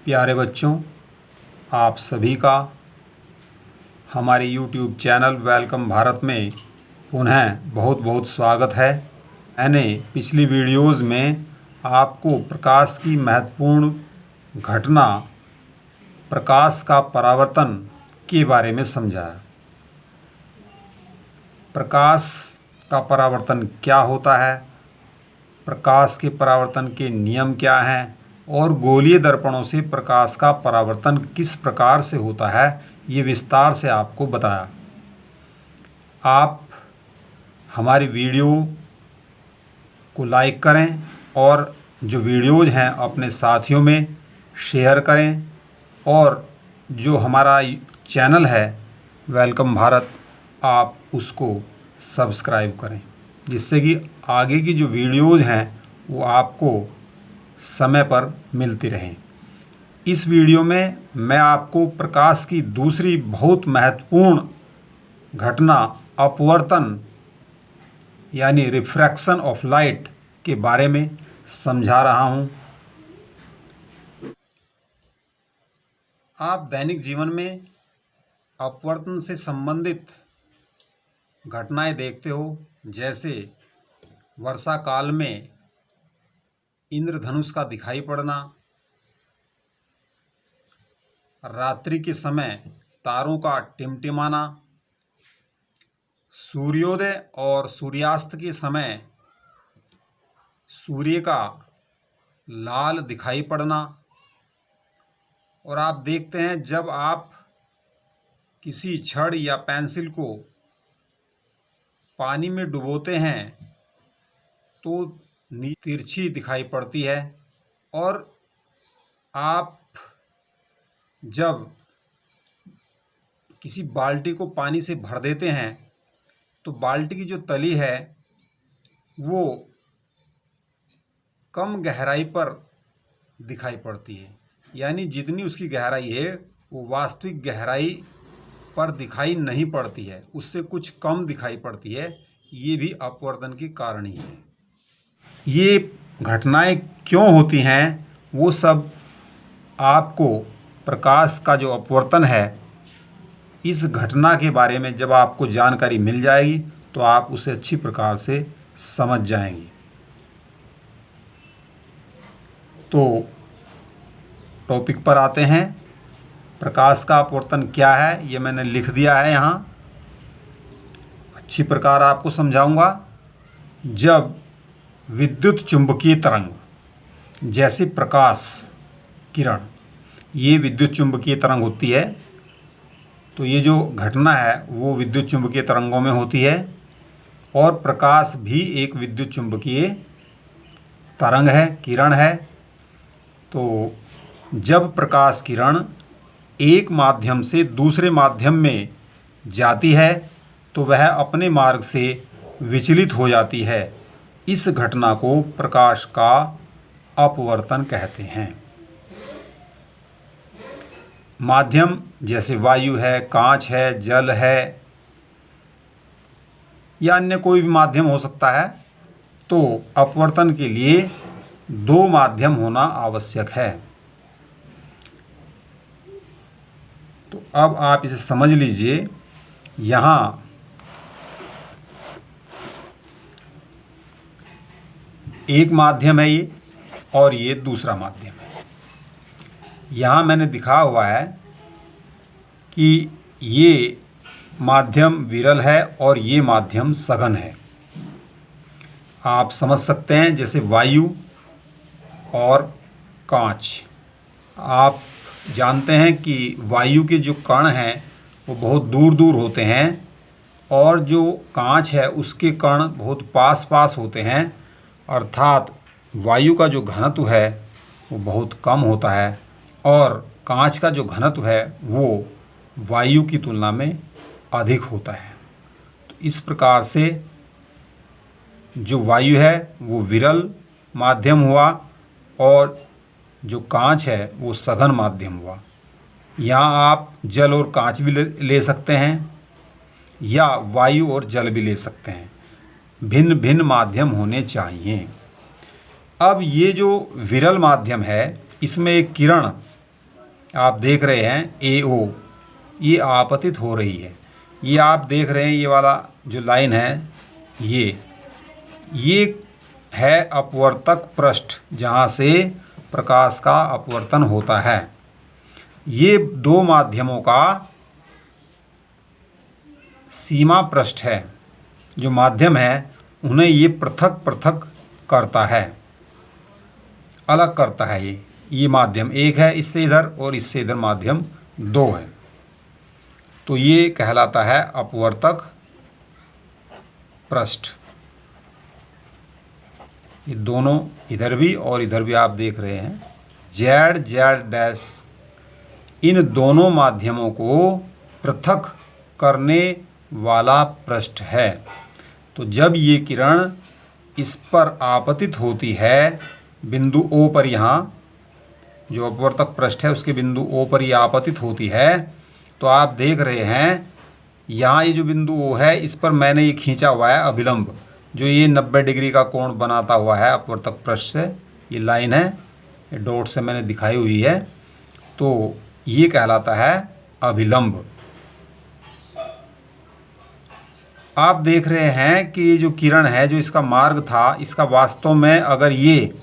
प्यारे बच्चों, आप सभी का हमारे YouTube चैनल वेलकम भारत में पुनः बहुत बहुत स्वागत है। मैंने पिछली वीडियोज़ में आपको प्रकाश की महत्वपूर्ण घटना प्रकाश का परावर्तन के बारे में समझाया। प्रकाश का परावर्तन क्या होता है, प्रकाश के परावर्तन के नियम क्या हैं और गोलीय दर्पणों से प्रकाश का परावर्तन किस प्रकार से होता है, ये विस्तार से आपको बताया। आप हमारी वीडियो को लाइक करें और जो वीडियोज़ हैं अपने साथियों में शेयर करें और जो हमारा चैनल है वेलकम भारत, आप उसको सब्सक्राइब करें, जिससे कि आगे की जो वीडियोज़ हैं वो आपको समय पर मिलती रहें। इस वीडियो में मैं आपको प्रकाश की दूसरी बहुत महत्वपूर्ण घटना अपवर्तन यानी रिफ्रैक्शन ऑफ लाइट के बारे में समझा रहा हूं। आप दैनिक जीवन में अपवर्तन से संबंधित घटनाएं देखते हो, जैसे वर्षा काल में इंद्रधनुष का दिखाई पड़ना, रात्रि के समय तारों का टिमटिमाना, सूर्योदय और सूर्यास्त के समय सूर्य का लाल दिखाई पड़ना। और आप देखते हैं जब आप किसी छड़ या पेंसिल को पानी में डुबोते हैं तो तिरछी दिखाई पड़ती है, और आप जब किसी बाल्टी को पानी से भर देते हैं तो बाल्टी की जो तली है वो कम गहराई पर दिखाई पड़ती है, यानी जितनी उसकी गहराई है वो वास्तविक गहराई पर दिखाई नहीं पड़ती है, उससे कुछ कम दिखाई पड़ती है। ये भी अपवर्तन के कारण ही है। ये घटनाएं क्यों होती हैं, वो सब आपको प्रकाश का जो अपवर्तन है इस घटना के बारे में जब आपको जानकारी मिल जाएगी तो आप उसे अच्छी प्रकार से समझ जाएंगे। तो टॉपिक पर आते हैं। प्रकाश का अपवर्तन क्या है ये मैंने लिख दिया है यहाँ, अच्छी प्रकार आपको समझाऊंगा। जब विद्युत चुंबकीय तरंग जैसे प्रकाश किरण, ये विद्युत चुंबकीय तरंग होती है, तो ये जो घटना है वो विद्युत चुंबकीय तरंगों में होती है। और प्रकाश भी एक विद्युत चुंबकीय तरंग है, किरण है। तो जब प्रकाश किरण एक माध्यम से दूसरे माध्यम में जाती है तो वह अपने मार्ग से विचलित हो जाती है। इस घटना को प्रकाश का अपवर्तन कहते हैं। माध्यम जैसे वायु है, कांच है, जल है या अन्य कोई भी माध्यम हो सकता है, तो अपवर्तन के लिए दो माध्यम होना आवश्यक है। तो अब आप इसे समझ लीजिए। यहाँ एक माध्यम है ये और ये दूसरा माध्यम है। यहाँ मैंने दिखा हुआ है कि ये माध्यम विरल है और ये माध्यम सघन है। आप समझ सकते हैं जैसे वायु और कांच। आप जानते हैं कि वायु के जो कण हैं वो बहुत दूर दूर होते हैं और जो कांच है उसके कण बहुत पास पास होते हैं, अर्थात वायु का जो घनत्व है वो बहुत कम होता है और कांच का जो घनत्व है वो वायु की तुलना में अधिक होता है। तो इस प्रकार से जो वायु है वो विरल माध्यम हुआ और जो कांच है वो सघन माध्यम हुआ। यहाँ आप जल और कांच भी ले सकते हैं या वायु और जल भी ले सकते हैं। भिन्न भिन्न माध्यम होने चाहिए। अब ये जो विरल माध्यम है इसमें एक किरण आप देख रहे हैं AO, ये आपतित हो रही है। ये आप देख रहे हैं ये वाला जो लाइन है ये है अपवर्तक पृष्ठ, जहाँ से प्रकाश का अपवर्तन होता है। ये दो माध्यमों का सीमा पृष्ठ है। जो माध्यम है उन्हें ये पृथक पृथक करता है, अलग करता है। ये माध्यम एक है इससे इधर और इससे इधर माध्यम दो है, तो ये कहलाता है अपवर्तक पृष्ठ। ये दोनों इधर भी और इधर भी आप देख रहे हैं Z इन दोनों माध्यमों को पृथक करने वाला पृष्ठ है। तो जब ये किरण इस पर आपतित होती है बिंदु O पर, यहाँ जो अपवर्तक पृष्ठ है उसके बिंदु O पर ये आपतित होती है, तो आप देख रहे हैं यहाँ ये जो बिंदु O है इस पर मैंने ये खींचा हुआ है अभिलंब, जो ये 90 डिग्री का कोण बनाता हुआ है अपवर्तक पृष्ठ से। ये लाइन है, ये डॉट से मैंने दिखाई हुई है, तो ये कहलाता है अभिलंब। आप देख रहे हैं कि ये जो किरण है, जो इसका मार्ग था, इसका वास्तव में अगर ये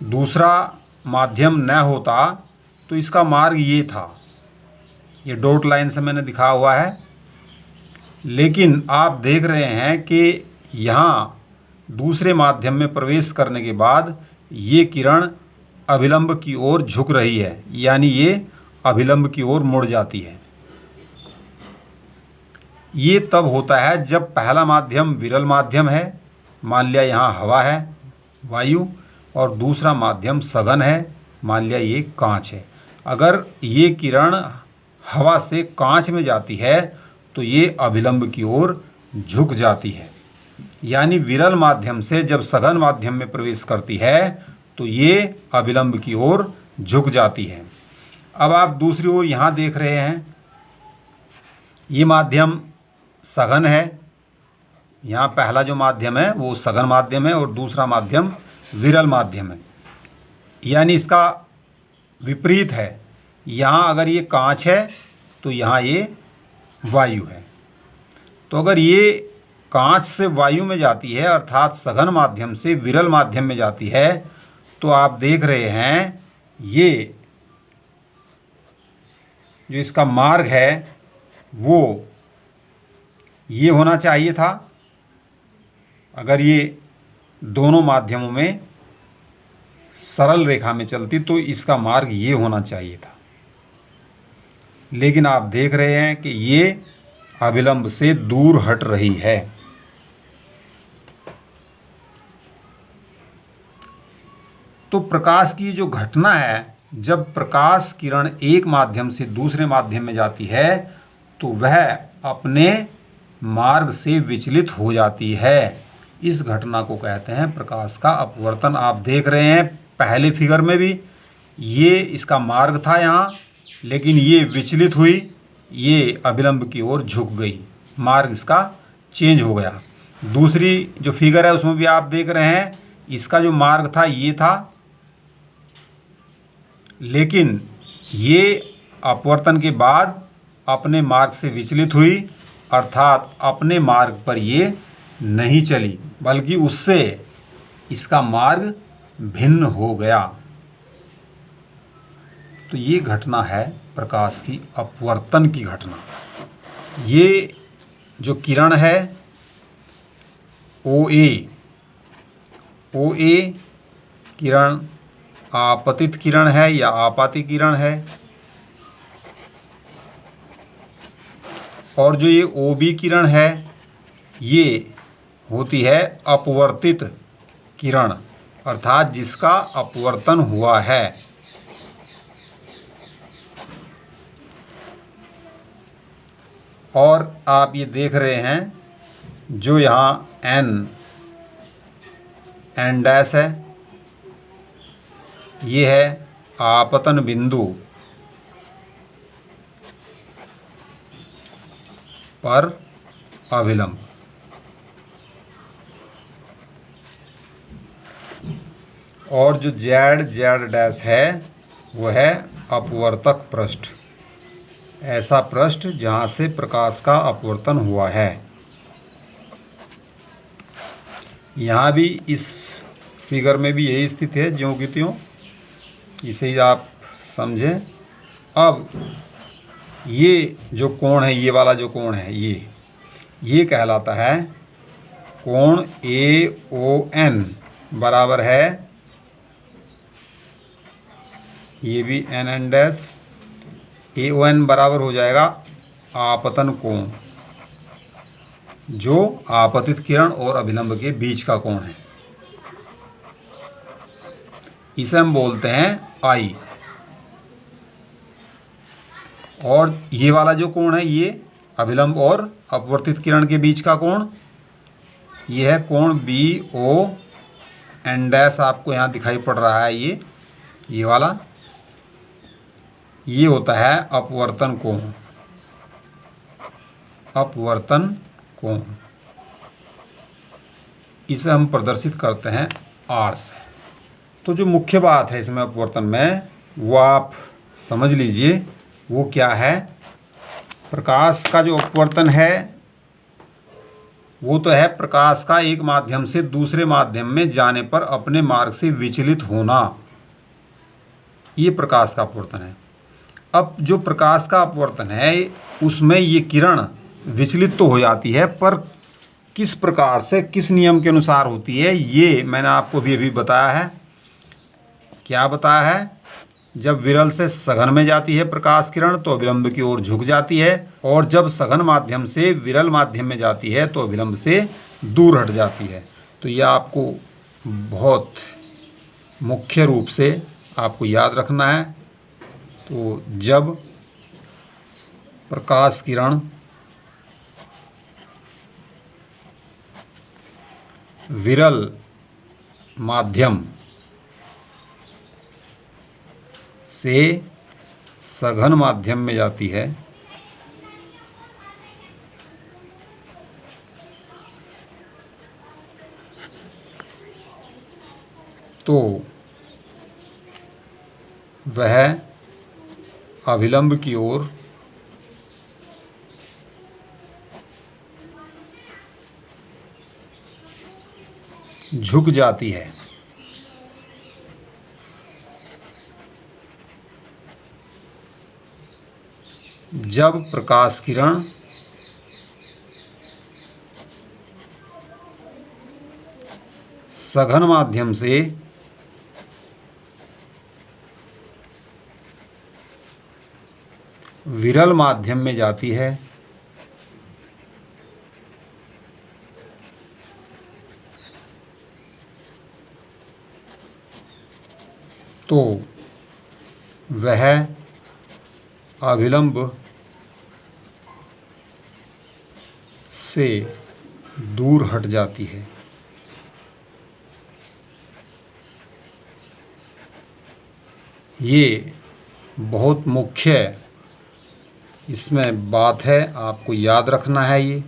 दूसरा माध्यम न होता तो इसका मार्ग ये था, ये डॉट लाइन से मैंने दिखा हुआ है। लेकिन आप देख रहे हैं कि यहाँ दूसरे माध्यम में प्रवेश करने के बाद ये किरण अभिलंब की ओर झुक रही है, यानी ये अभिलंब की ओर मुड़ जाती है। ये तब होता है जब पहला माध्यम विरल माध्यम है, मान लिया यहाँ हवा है, वायु, और दूसरा माध्यम सघन है, मान लिया ये कांच है। अगर ये किरण हवा से कांच में जाती है तो ये अभिलंब की ओर झुक जाती है, यानी विरल माध्यम से जब सघन माध्यम में प्रवेश करती है तो ये अभिलंब की ओर झुक जाती है। अब आप दूसरी ओर यहाँ देख रहे हैं, ये माध्यम सघन है, यहाँ पहला जो माध्यम है वो सघन माध्यम है और दूसरा माध्यम विरल माध्यम है, यानी इसका विपरीत है। यहाँ अगर ये कांच है तो यहाँ ये वायु है। तो अगर ये कांच से वायु में जाती है, अर्थात सघन माध्यम से विरल माध्यम में जाती है, तो आप देख रहे हैं ये जो इसका मार्ग है वो ये होना चाहिए था। अगर ये दोनों माध्यमों में सरल रेखा में चलती तो इसका मार्ग ये होना चाहिए था, लेकिन आप देख रहे हैं कि ये अभिलंब से दूर हट रही है। तो प्रकाश की जो घटना है, जब प्रकाश किरण एक माध्यम से दूसरे माध्यम में जाती है तो वह अपने मार्ग से विचलित हो जाती है। इस घटना को कहते हैं प्रकाश का अपवर्तन। आप देख रहे हैं पहले फिगर में भी ये इसका मार्ग था यहाँ, लेकिन ये विचलित हुई, ये अभिलंब की ओर झुक गई, मार्ग इसका चेंज हो गया। दूसरी जो फिगर है उसमें भी आप देख रहे हैं इसका जो मार्ग था ये था, लेकिन ये अपवर्तन के बाद अपने मार्ग से विचलित हुई, अर्थात अपने मार्ग पर ये नहीं चली, बल्कि उससे इसका मार्ग भिन्न हो गया। तो ये घटना है प्रकाश की अपवर्तन की घटना। ये जो किरण है OA किरण आपतित किरण है या आपाती किरण है, और जो ये OB किरण है ये होती है अपवर्तित किरण, अर्थात जिसका अपवर्तन हुआ है। और आप ये देख रहे हैं जो यहाँ N डैश है, ये है आपतन बिंदु पर अभिलंब। और जो Z डैश है वो है अपवर्तक पृष्ठ, ऐसा पृष्ठ जहाँ से प्रकाश का अपवर्तन हुआ है। यहाँ भी इस फिगर में भी यही स्थिति है, ज्यों की त्यों, इसे ही आप समझें। अब ये जो कोण है, ये वाला जो कोण है, ये कहलाता है कोण AON बराबर है, ये भी NN डैश, AON बराबर हो जाएगा आपतन कोण, जो आपतित किरण और अभिलंब के बीच का कोण है। इसे हम बोलते हैं I। और ये वाला जो कोण है, ये अभिलंब और अपवर्तित किरण के बीच का कोण, ये है कोण BON डैश, आपको यहाँ दिखाई पड़ रहा है। ये वाला, ये होता है अपवर्तन कोण, अपवर्तन कोण। इसे हम प्रदर्शित करते हैं R से। तो जो मुख्य बात है इसमें अपवर्तन में, वो आप समझ लीजिए, वो क्या है। प्रकाश का जो अपवर्तन है, वो तो है प्रकाश का एक माध्यम से दूसरे माध्यम में जाने पर अपने मार्ग से विचलित होना, ये प्रकाश का अपवर्तन है। अब जो प्रकाश का अपवर्तन है, उसमें ये किरण विचलित तो हो जाती है, पर किस प्रकार से, किस नियम के अनुसार होती है, ये मैंने आपको भी अभी बताया है। क्या बताया है? जब विरल से सघन में जाती है प्रकाश किरण तो अभिलंब की ओर झुक जाती है, और जब सघन माध्यम से विरल माध्यम में जाती है तो अभिलंब से दूर हट जाती है। तो यह आपको बहुत मुख्य रूप से आपको याद रखना है। तो जब प्रकाश किरण विरल माध्यम से सघन माध्यम में जाती है तो वह अभिलंब की ओर झुक जाती है। जब प्रकाश किरण सघन माध्यम से विरल माध्यम में जाती है तो वह अभिलंब से दूर हट जाती है। ये बहुत मुख्य इसमें बात है, आपको याद रखना है। ये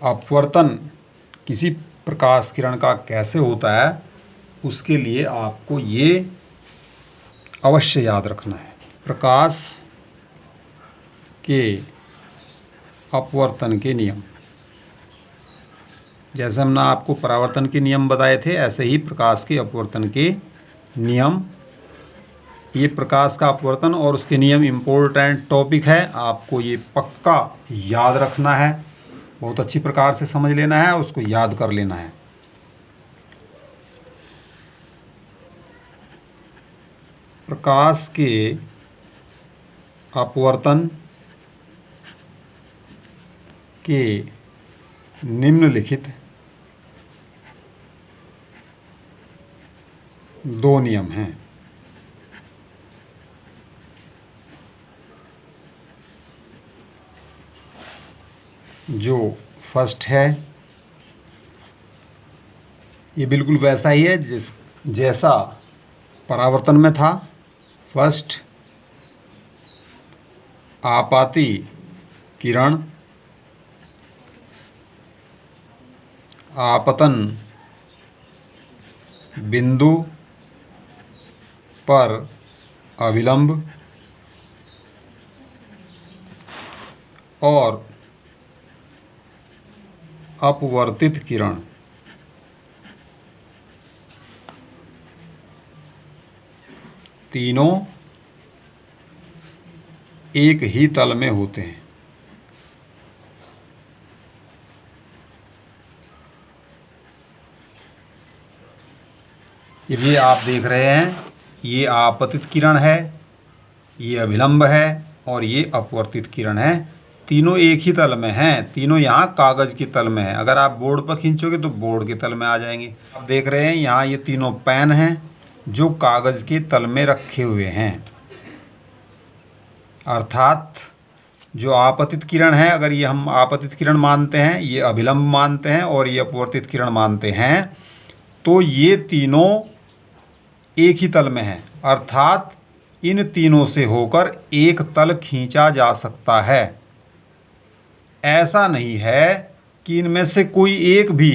अपवर्तन किसी प्रकाश किरण का कैसे होता है, उसके लिए आपको ये अवश्य याद रखना है। प्रकाश के अपवर्तन के नियम, जैसे हमने आपको परावर्तन के नियम बताए थे, ऐसे ही प्रकाश के अपवर्तन के नियम। ये प्रकाश का अपवर्तन और उसके नियम इम्पोर्टेंट टॉपिक है, आपको ये पक्का याद रखना है, बहुत अच्छी प्रकार से समझ लेना है, उसको याद कर लेना है। प्रकाश के अपवर्तन के निम्नलिखित दो नियम हैं। जो फर्स्ट है, ये बिल्कुल वैसा ही है जैसा परावर्तन में था। फर्स्ट, आपाती किरण आपतन बिंदु पर अभिलंब और अपवर्तित किरण तीनों एक ही तल में होते हैं। ये आप देख रहे हैं, ये आपतित किरण है, ये अभिलंब है और ये अपवर्तित किरण है। तीनों एक ही तल में हैं, तीनों यहाँ कागज़ के तल में है। अगर आप बोर्ड पर खींचोगे तो बोर्ड के तल में आ जाएंगे। आप देख रहे हैं यहाँ ये तीनों पेन हैं जो कागज़ के तल में रखे हुए हैं। अर्थात जो आपतित किरण है, अगर ये हम आपतित किरण मानते हैं, ये अभिलंब मानते हैं और ये अपवर्तित किरण मानते हैं, तो ये तीनों एक ही तल में हैं। अर्थात इन तीनों से होकर एक तल खींचा जा सकता है। ऐसा नहीं है कि इनमें से कोई एक भी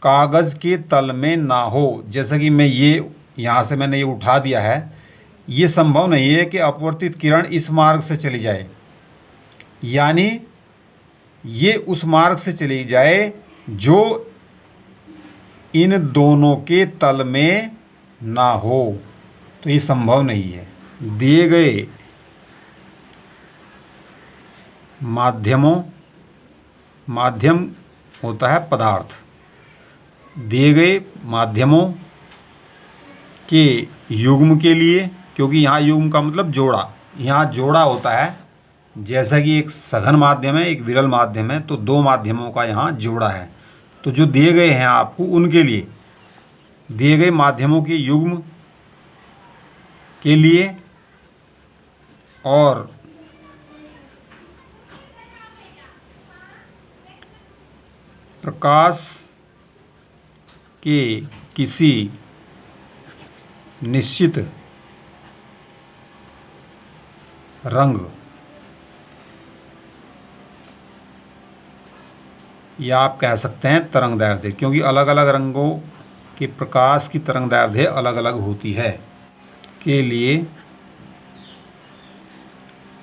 कागज़ के तल में ना हो। जैसा कि मैं ये यहाँ से मैंने ये उठा दिया है, ये संभव नहीं है कि अपवर्तित किरण इस मार्ग से चली जाए, यानी ये उस मार्ग से चली जाए जो इन दोनों के तल में ना हो। तो ये संभव नहीं है। दिए गए माध्यम होता है पदार्थ, दिए गए माध्यमों के युग्म के लिए, क्योंकि यहाँ युग्म का मतलब जोड़ा, यहाँ जोड़ा होता है। जैसा कि एक सघन माध्यम है, एक विरल माध्यम है, तो दो माध्यमों का यहाँ जोड़ा है। तो जो दिए गए हैं आपको, उनके लिए दिए गए माध्यमों के युग्म के लिए और प्रकाश के किसी निश्चित रंग या आप कह सकते हैं तरंगदैर्ध्य, क्योंकि अलग अलग रंगों के प्रकाश की तरंगदैर्ध्य अलग अलग होती है, के लिए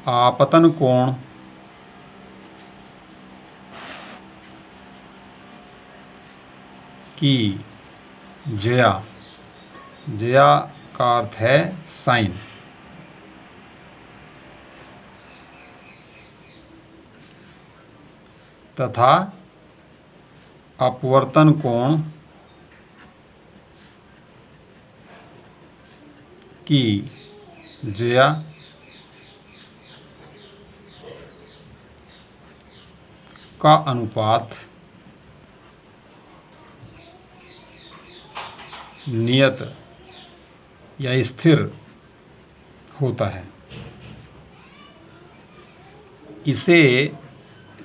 आपतन कोण की ज्या का अर्थ है साइन, तथा अपवर्तन कोण की ज्या का अनुपात नियत या स्थिर होता है। इसे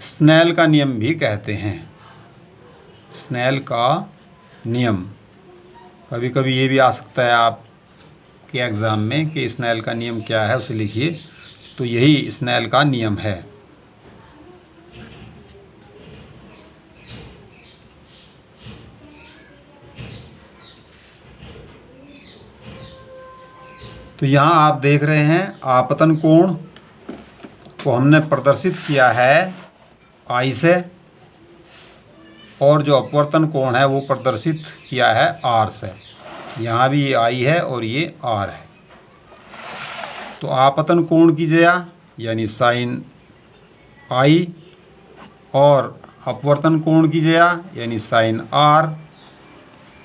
स्नेल का नियम भी कहते हैं। स्नेल का नियम, कभी कभी ये भी आ सकता है आपके एग्ज़ाम में कि स्नेल का नियम क्या है, उसे लिखिए। तो यही स्नेल का नियम है। तो यहाँ आप देख रहे हैं आपतन कोण को हमने प्रदर्शित किया है I से, और जो अपवर्तन कोण है वो प्रदर्शित किया है R से। यहाँ भी ये I है और ये R है। तो आपतन कोण की ज्या यानी साइन I और अपवर्तन कोण की ज्या यानी साइन R,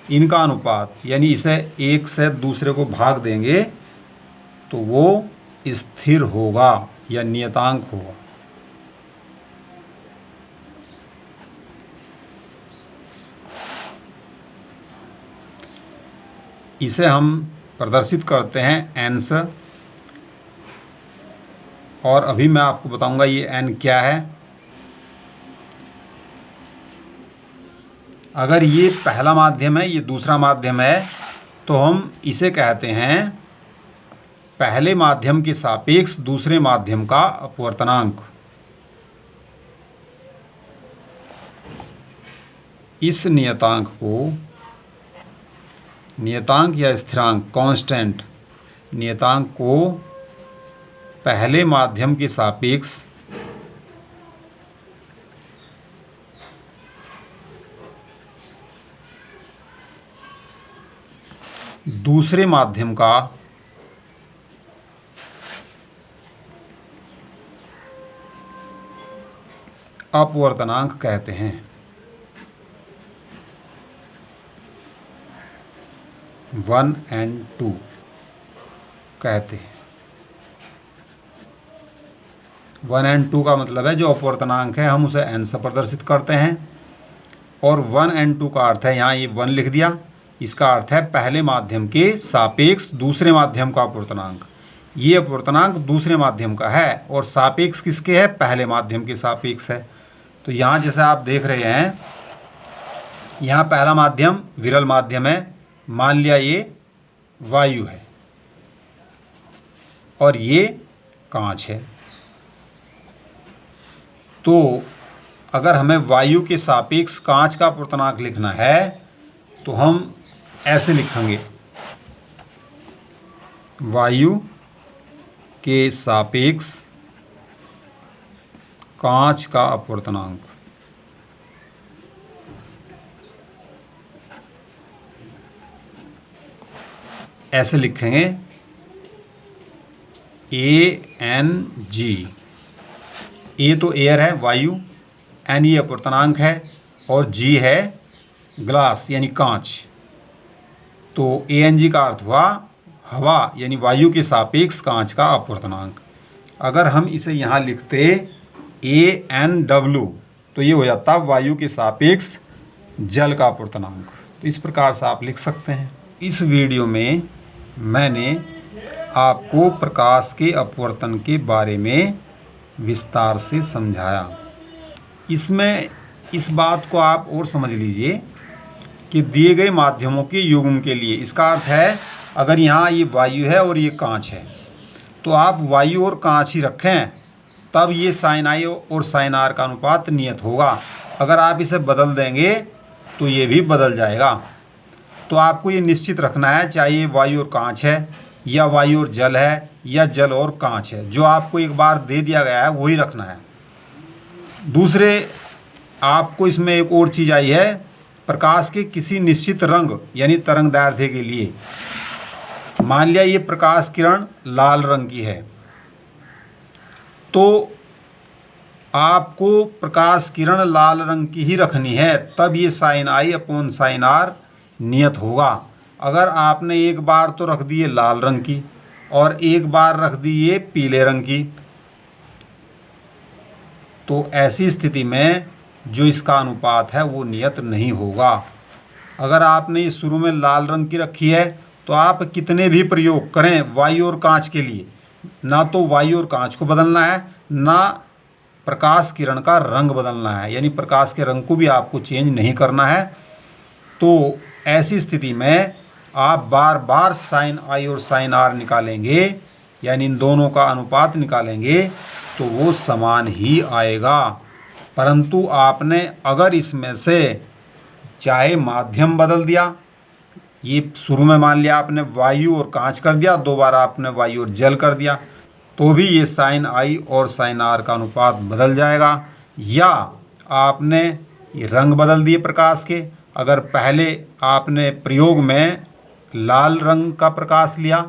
इनका अनुपात, यानी इसे एक से दूसरे को भाग देंगे तो वो स्थिर होगा या नियतांक होगा। इसे हम प्रदर्शित करते हैं n से, और अभी मैं आपको बताऊंगा ये n क्या है। अगर ये पहला माध्यम है, ये दूसरा माध्यम है, तो हम इसे कहते हैं पहले माध्यम के सापेक्ष दूसरे माध्यम का अपवर्तनांक। इस नियतांक को नियतांक या स्थिरांक कांस्टेंट नियतांक को पहले माध्यम के सापेक्ष दूसरे माध्यम का अपवर्तनांक कहते हैं। 1 और 2 कहते हैं। 1 और 2 का मतलब है जो अपवर्तनांक है हम उसे n से प्रदर्शित करते हैं, और 1 और 2 का अर्थ है, यहाँ ये 1 लिख दिया, इसका अर्थ है पहले माध्यम के सापेक्ष दूसरे माध्यम का अपवर्तनांक। ये अपवर्तनांक दूसरे माध्यम का है और सापेक्ष किसके है? पहले माध्यम के सापेक्ष है। तो यहाँ जैसे आप देख रहे हैं, यहाँ पहला माध्यम विरल माध्यम है, मान लिया ये वायु है और ये कांच है। तो अगर हमें वायु के सापेक्ष कांच का अपवर्तनांक लिखना है तो हम ऐसे लिखेंगे, वायु के सापेक्ष कांच का अपवर्तनांक। ऐसे लिखेंगे ANG। ए तो एयर है, वायु, एन ये अपवर्तनांक है और जी है ग्लास यानी कांच। तो ANG का अर्थ हुआ हवा यानी वायु के सापेक्ष कांच का अपवर्तनांक। अगर हम इसे यहाँ लिखते ANW तो ये हो जाता वायु के सापेक्ष जल का अपवर्तनांक। तो इस प्रकार से आप लिख सकते हैं। इस वीडियो में मैंने आपको प्रकाश के अपवर्तन के बारे में विस्तार से समझाया। इसमें इस बात को आप और समझ लीजिए कि दिए गए माध्यमों के युग्म के लिए, इसका अर्थ है अगर यहाँ ये वायु है और ये कांच है तो आप वायु और कांच ही रखें, तब ये साइन आई और साइन आर का अनुपात नियत होगा। अगर आप इसे बदल देंगे तो ये भी बदल जाएगा। तो आपको ये निश्चित रखना है, चाहे ये वायु और कांच है या वायु और जल है या जल और कांच है, जो आपको एक बार दे दिया गया है वही रखना है। दूसरे आपको इसमें एक और चीज़ आई है, प्रकाश के किसी निश्चित रंग यानी तरंग दैर्ध्य के लिए, मान लिया ये प्रकाश किरण लाल रंग की है तो आपको प्रकाश किरण लाल रंग की ही रखनी है, तब ये sine i upon sine r नियत होगा। अगर आपने एक बार तो रख दिए लाल रंग की और एक बार रख दिए पीले रंग की, तो ऐसी स्थिति में जो इसका अनुपात है वो नियत नहीं होगा। अगर आपने इस शुरू में लाल रंग की रखी है तो आप कितने भी प्रयोग करें वायु और कांच के लिए, ना तो वायु और कांच को बदलना है, ना प्रकाश किरण का रंग बदलना है, यानी प्रकाश के रंग को भी आपको चेंज नहीं करना है। तो ऐसी स्थिति में आप बार बार साइन आई और साइन आर निकालेंगे, यानी इन दोनों का अनुपात निकालेंगे तो वो समान ही आएगा। परंतु आपने अगर इसमें से चाहे माध्यम बदल दिया, ये शुरू में मान लिया आपने वायु और कांच कर दिया, दोबारा आपने वायु और जल कर दिया, तो भी ये साइन आई और साइन आर का अनुपात बदल जाएगा। या आपने ये रंग बदल दिए प्रकाश के, अगर पहले आपने प्रयोग में लाल रंग का प्रकाश लिया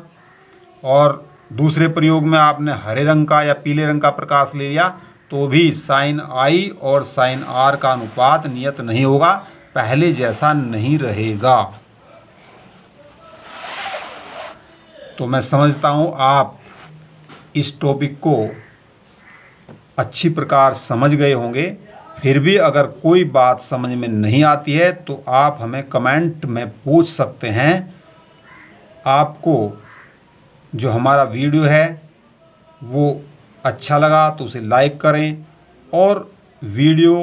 और दूसरे प्रयोग में आपने हरे रंग का या पीले रंग का प्रकाश ले लिया, तो भी साइन आई और साइन आर का अनुपात नियत नहीं होगा, पहले जैसा नहीं रहेगा। तो मैं समझता हूँ आप इस टॉपिक को अच्छी प्रकार समझ गए होंगे। फिर भी अगर कोई बात समझ में नहीं आती है तो आप हमें कमेंट में पूछ सकते हैं। आपको जो हमारा वीडियो है वो अच्छा लगा तो उसे लाइक करें और वीडियो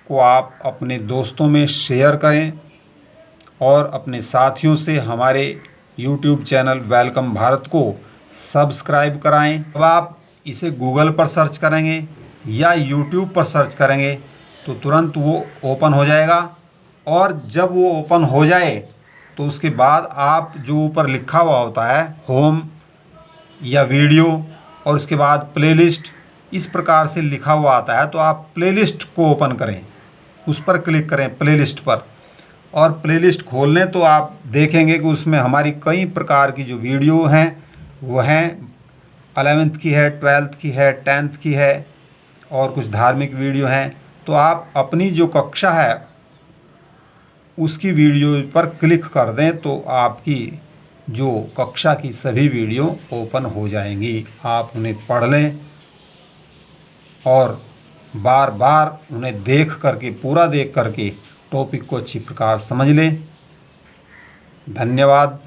को आप अपने दोस्तों में शेयर करें और अपने साथियों से हमारे YouTube चैनल वेलकम भारत को सब्सक्राइब कराएं। अब आप इसे गूगल पर सर्च करेंगे या YouTube पर सर्च करेंगे तो तुरंत वो ओपन हो जाएगा, और जब वो ओपन हो जाए तो उसके बाद आप जो ऊपर लिखा हुआ होता है होम या वीडियो और उसके बाद प्लेलिस्ट, इस प्रकार से लिखा हुआ आता है, तो आप प्लेलिस्ट को ओपन करें, उस पर क्लिक करें प्लेलिस्ट पर, और प्लेलिस्ट खोल लें तो आप देखेंगे कि उसमें हमारी कई प्रकार की जो वीडियो हैं वो हैं, 11th की है, 12th की है, 10th की है और कुछ धार्मिक वीडियो हैं। तो आप अपनी जो कक्षा है उसकी वीडियो पर क्लिक कर दें तो आपकी जो कक्षा की सभी वीडियो ओपन हो जाएंगी। आप उन्हें पढ़ लें और बार बार उन्हें देख करके, पूरा देख करके टॉपिक को अच्छी प्रकार समझ लें। धन्यवाद।